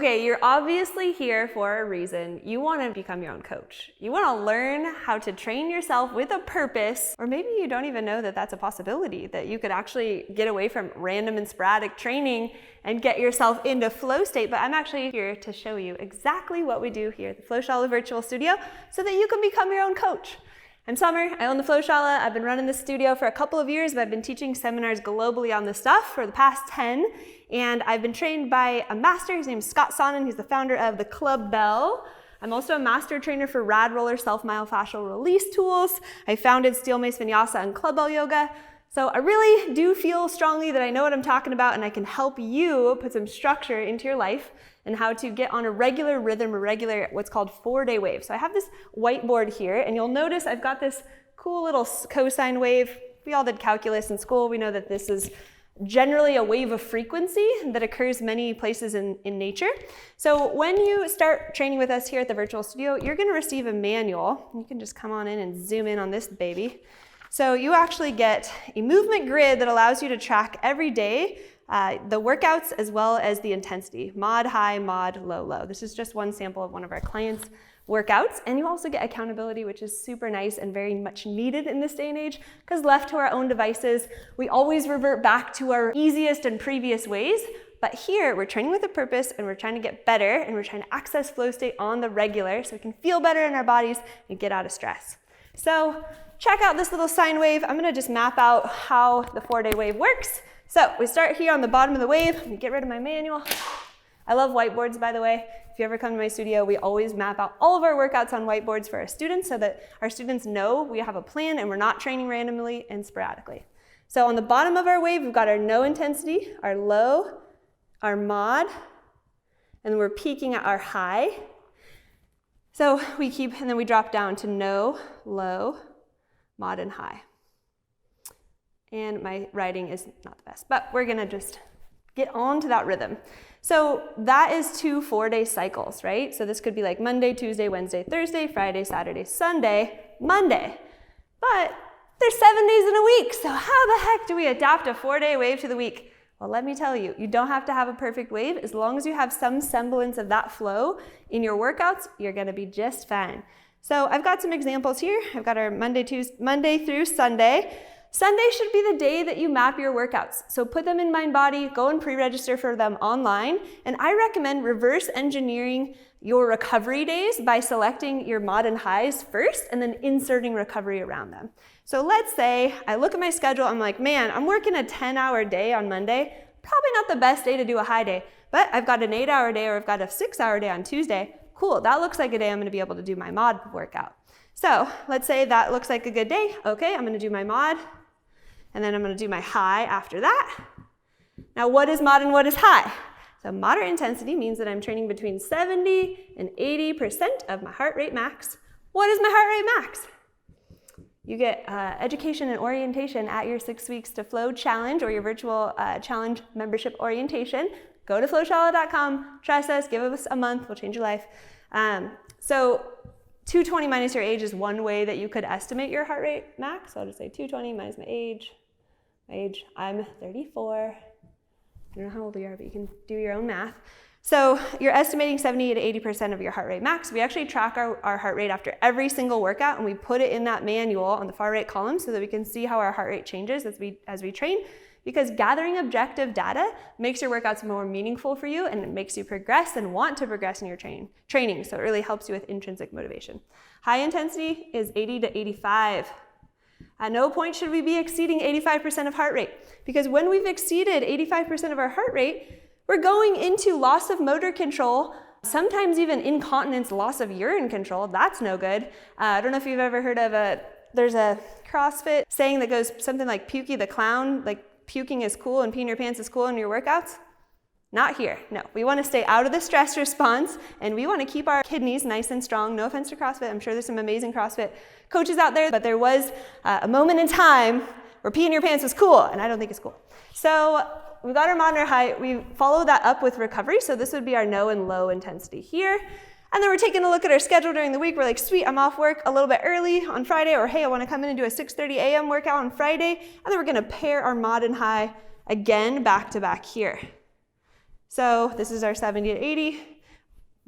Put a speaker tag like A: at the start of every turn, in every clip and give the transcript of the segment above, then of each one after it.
A: Okay, you're obviously here for a reason. You want to become your own coach. You want to learn how to train yourself with a purpose, or maybe you don't even know that that's a possibility, that you could actually get away from random and sporadic training and get yourself into flow state. But I'm actually here to show you exactly what we do here at the Flowshala Virtual Studio so that you can become your own coach. I'm Summer, I own the Flowshala. I've been running this studio for a couple of years, but I've been teaching seminars globally on this stuff for the past 10. And I've been trained by a master. His name is Scott Sonnen. He's the founder of the Club Bell. I'm also a master trainer for RAD Roller self-myofascial release tools. I founded Steel Mace, Vinyasa, and Club Bell Yoga. So I really do feel strongly that I know what I'm talking about, and I can help you put some structure into your life and how to get on a regular rhythm, what's called 4-day wave. So I have this whiteboard here, and you'll notice I've got this cool little cosine wave. We all did calculus in school. We know that this is generally a wave of frequency that occurs many places in nature. So when you start training with us here at the virtual studio, you're going to receive a manual. You can just come on in and zoom in on this baby. So you actually get a movement grid that allows you to track every day the workouts as well as the intensity, mod high, mod low, low. This is just one sample of one of our clients' workouts, and you also get accountability, which is super nice and very much needed in this day and age, because left to our own devices, we always revert back to our easiest and previous ways. But here, we're training with a purpose, and we're trying to get better, and we're trying to access flow state on the regular so we can feel better in our bodies and get out of stress. So check out this little sine wave. I'm gonna just map out how the 4-day wave works. So we start here on the bottom of the wave. Let me get rid of my manual. I love whiteboards, by the way. If you ever come to my studio, we always map out all of our workouts on whiteboards for our students so that our students know we have a plan and we're not training randomly and sporadically. So on the bottom of our wave, we've got our no intensity, our low, our mod, and then we're peaking at our high. So we keep, and then we drop down to no, low, mod, and high. And my writing is not the best, but we're gonna just get on to that rhythm. So that is 2 4-day cycles, right? So this could be like Monday, Tuesday, Wednesday, Thursday, Friday, Saturday, Sunday, Monday. But there's 7 days in a week, so how the heck do we adapt a 4-day wave to the week? Well, let me tell you, you don't have to have a perfect wave. As long as you have some semblance of that flow in your workouts, you're gonna be just fine. So I've got some examples here. I've got our Monday through Sunday. Sunday should be the day that you map your workouts. So put them in Mind Body, go and pre-register for them online. And I recommend reverse engineering your recovery days by selecting your mod and highs first and then inserting recovery around them. So let's say I look at my schedule, I'm like, man, I'm working a 10-hour day on Monday. Probably not the best day to do a high day, but I've got an 8-hour day or I've got a 6-hour day on Tuesday. Cool, that looks like a day I'm gonna be able to do my mod workout. So let's say that looks like a good day. Okay, I'm gonna do my mod, and then I'm gonna do my high after that. Now what is mod and what is high? So moderate intensity means that I'm training between 70 and 80% of my heart rate max. What is my heart rate max? You get education and orientation at your 6 Weeks to Flow challenge or your virtual challenge membership orientation. Go to flowshala.com, trust us, give us a month, we'll change your life. So 220 minus your age is one way that you could estimate your heart rate max. So I'll just say 220 minus my age. I'm 34. I don't know how old you are, but you can do your own math. So you're estimating 70 to 80% of your heart rate max. We actually track our heart rate after every single workout, and we put it in that manual on the far right column so that we can see how our heart rate changes as we train. Because gathering objective data makes your workouts more meaningful for you, and it makes you progress and want to progress in your training. So it really helps you with intrinsic motivation. High intensity is 80 to 85. At no point should we be exceeding 85% of heart rate, because when we've exceeded 85% of our heart rate, we're going into loss of motor control, sometimes even incontinence, loss of urine control. That's no good. I don't know if you've ever heard of there's a CrossFit saying that goes something like Pukey the Clown, like puking is cool and peeing your pants is cool in your workouts. Not here, no. We want to stay out of the stress response, and we want to keep our kidneys nice and strong. No offense to CrossFit, I'm sure there's some amazing CrossFit coaches out there, but there was a moment in time where peeing your pants was cool, and I don't think it's cool. So we've got our mod and our high. We follow that up with recovery, so this would be our no and low intensity here. And then we're taking a look at our schedule during the week. We're like, sweet, I'm off work a little bit early on Friday, or hey, I want to come in and do a 6:30 a.m. workout on Friday. And then we're going to pair our mod and high again back to back here. So this is our 70 to 80.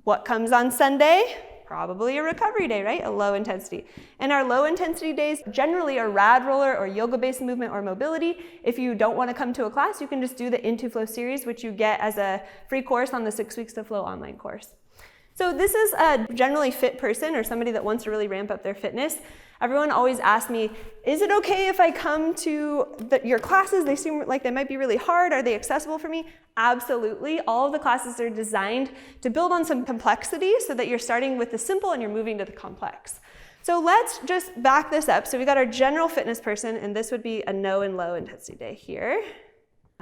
A: What comes on Sunday? Probably a recovery day, right? A low intensity. And our low intensity days generally are RAD Roller or yoga-based movement or mobility. If you don't want to come to a class, you can just do the Into Flow series, which you get as a free course on the 6 Weeks to Flow online course. So this is a generally fit person or somebody that wants to really ramp up their fitness. Everyone always asks me, is it okay if I come to your classes? They seem like they might be really hard. Are they accessible for me? Absolutely. All of the classes are designed to build on some complexity so that you're starting with the simple and you're moving to the complex. So let's just back this up. So we got our general fitness person, and this would be a no and low intensity day here.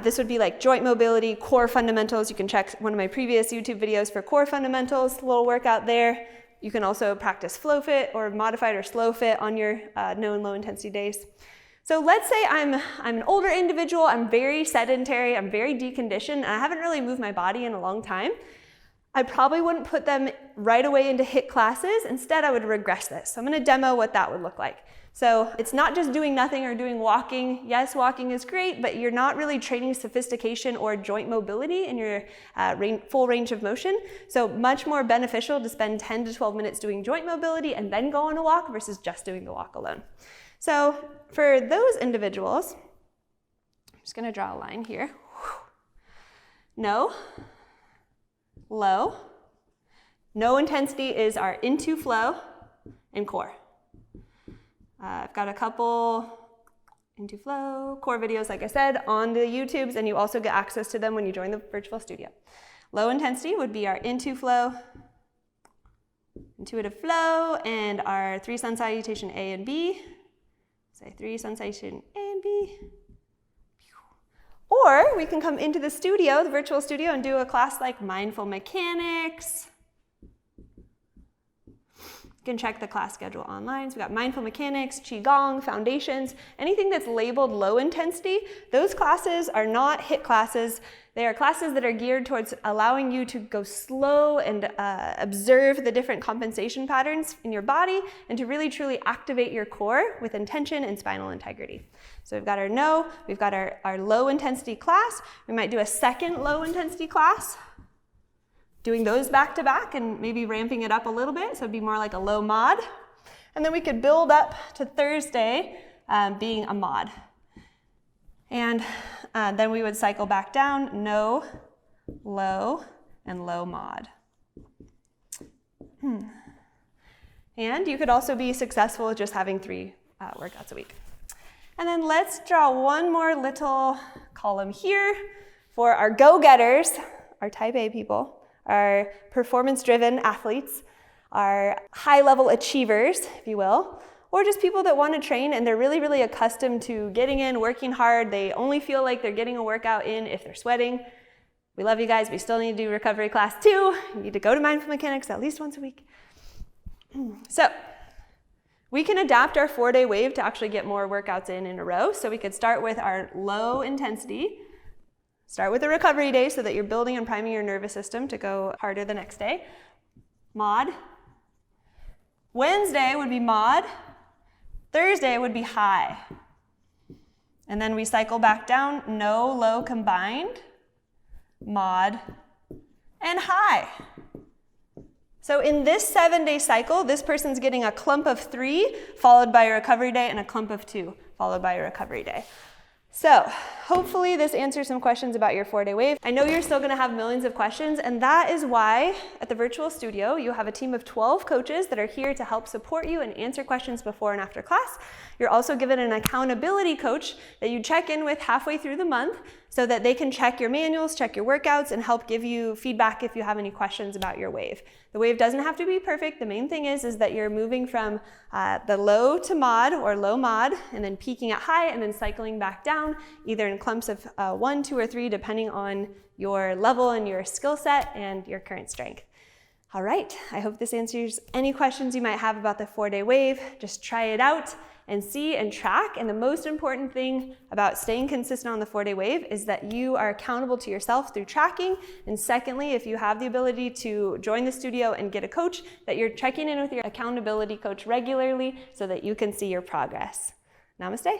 A: This would be like joint mobility, core fundamentals. You can check one of my previous YouTube videos for core fundamentals, a little workout there. You can also practice FlowFit or modified or slow fit on your no and low intensity days. So let's say I'm an older individual, I'm very sedentary, I'm very deconditioned, and I haven't really moved my body in a long time. I probably wouldn't put them right away into HIIT classes. Instead, I would regress this. So I'm gonna demo what that would look like. So it's not just doing nothing or doing walking. Yes, walking is great, but you're not really training sophistication or joint mobility in your full range of motion. So much more beneficial to spend 10 to 12 minutes doing joint mobility and then go on a walk versus just doing the walk alone. So for those individuals, I'm just gonna draw a line here. No, low. No intensity is our into flow and core. I've got a couple into flow core videos, like I said, on the YouTubes, and you also get access to them when you join the virtual studio. Low intensity would be our into flow, intuitive flow, and our 3 sun salutation A and B. Say 3 sun salutation A and B. Or we can come into the studio, the virtual studio, and do a class like mindful mechanics. You can check the class schedule online. So we've got mindful mechanics, qigong, foundations, anything that's labeled low intensity. Those classes are not HIIT classes. They are classes that are geared towards allowing you to go slow and observe the different compensation patterns in your body and to really truly activate your core with intention and spinal integrity. So we've got our no, we've got our low intensity class. We might do a second low intensity class, doing those back to back and maybe ramping it up a little bit, so it'd be more like a low mod. And then we could build up to Thursday being a mod. And then we would cycle back down, no, low, and low mod. And you could also be successful with just having 3 workouts a week. And then let's draw one more little column here for our go-getters, our type A people, our performance-driven athletes, our high-level achievers, if you will, or just people that want to train and they're really, really accustomed to getting in, working hard. They only feel like they're getting a workout in if they're sweating. We love you guys. We still need to do recovery class 2. You need to go to mindful mechanics at least once a week. So we can adapt our 4-day wave to actually get more workouts in a row. So we could start with our low intensity. Start with a recovery day so that you're building and priming your nervous system to go harder the next day. Mod. Wednesday would be mod. Thursday would be high. And then we cycle back down, no, low combined, mod, and high. So in this 7-day cycle, this person's getting a clump of 3 followed by a recovery day and a clump of 2 followed by a recovery day. So hopefully this answers some questions about your 4-day wave. I know you're still going to have millions of questions, and that is why at the virtual studio you have a team of 12 coaches that are here to help support you and answer questions before and after class. You're also given an accountability coach that you check in with halfway through the month so that they can check your manuals, check your workouts, and help give you feedback if you have any questions about your wave. The wave doesn't have to be perfect. The main thing is that you're moving from the low to mod or low mod and then peaking at high and then cycling back down either in clumps of 1, 2, or 3 depending on your level and your skill set and your current strength. All right, I hope this answers any questions you might have about the 4-day wave. Just try it out and see and track. And the most important thing about staying consistent on the 4-day wave is that you are accountable to yourself through tracking. And secondly, if you have the ability to join the studio and get a coach, that you're checking in with your accountability coach regularly so that you can see your progress. Namaste.